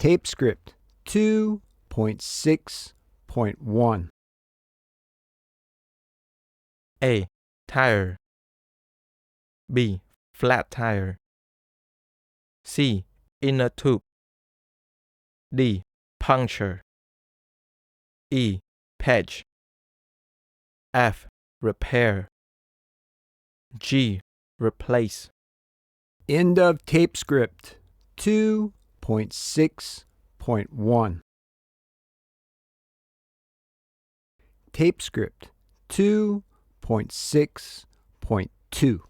Tape script 2.6.1. A. Tire. B. Flat tire. C. Inner tube. D. Puncture. E. Patch. F. Repair. G. Replace. End of tape script 2.6.1. Tape script 2.6.2.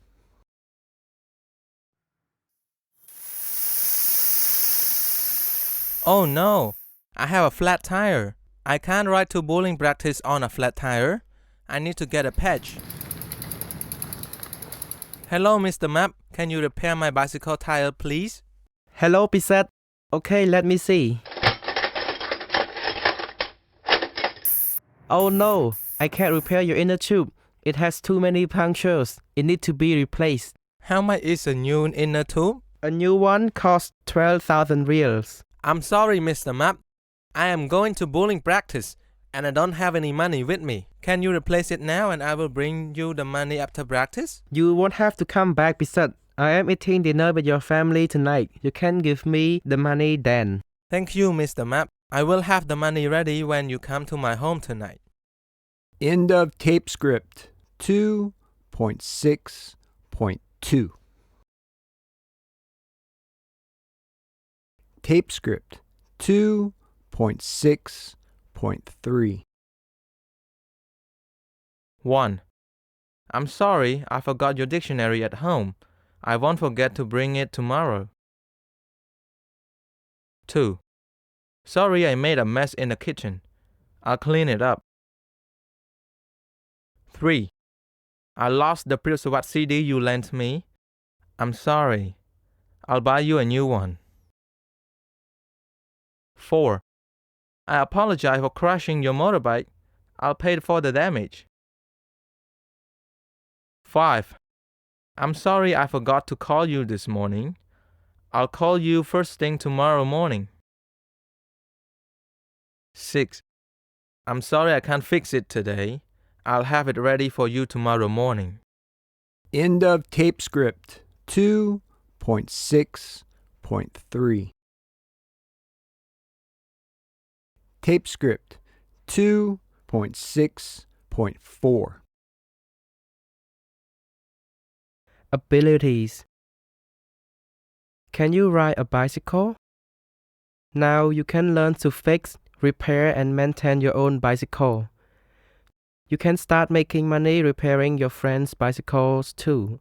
Oh no! I have a flat tire. I can't ride to bowling practice on a flat tire. I need to get a patch. Hello, Mr. Map. Can you repair my bicycle tire, please? Hello, Pisat. Okay, let me see. Oh no, I can't repair your inner tube. It has too many punctures. It needs to be replaced. How much is a new inner tube? A new one costs 12,000 reals. I'm sorry, Mr. Map. I am going to bowling practice and I don't have any money with me. Can you replace it now and I will bring you the money after practice? You won't have to come back, Pisat. I am eating dinner with your family tonight. You can give me the money then. Thank you, Mr. Map. I will have the money ready when you come to my home tonight. End of tape script 2.6.2. Tape script 2.6.3. 1. I'm sorry, I forgot your dictionary at home. I won't forget to bring it tomorrow. 2. Sorry, I made a mess in the kitchen. I'll clean it up. 3. I lost the Pilswat CD you lent me. I'm sorry. I'll buy you a new one. 4. I apologize for crashing your motorbike. I'll pay for the damage. 5. I'm sorry I forgot to call you this morning. I'll call you first thing tomorrow morning. 6. I'm sorry I can't fix it today. I'll have it ready for you tomorrow morning. End of tape script 2.6.3. Tape script 2.6.4. Abilities. Can you ride a bicycle? Now you can learn to fix, repair, and maintain your own bicycle. You can start making money repairing your friends' bicycles too.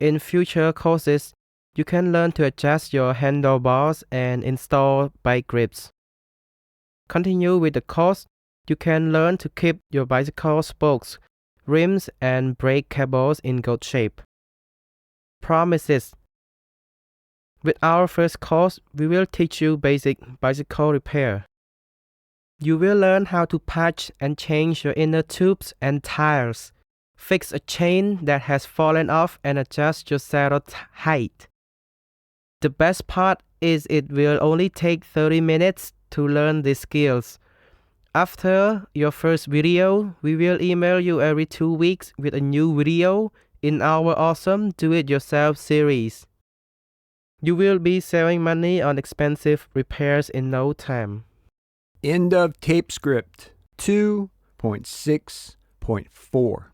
In future courses, you can learn to adjust your handlebars and install bike grips. Continue with the course, you can learn to keep your bicycle spokes, rims, and brake cables in good shape. Promises. With our first course, we will teach you basic bicycle repair. You will learn how to patch and change your inner tubes and tires, fix a chain that has fallen off, and adjust your saddle height. The best part is it will only take 30 minutes to learn these skills. After your first video, we will email you every 2 weeks with a new video in our awesome do-it-yourself series. You will be saving money on expensive repairs in no time. End of tape script 2.6.4.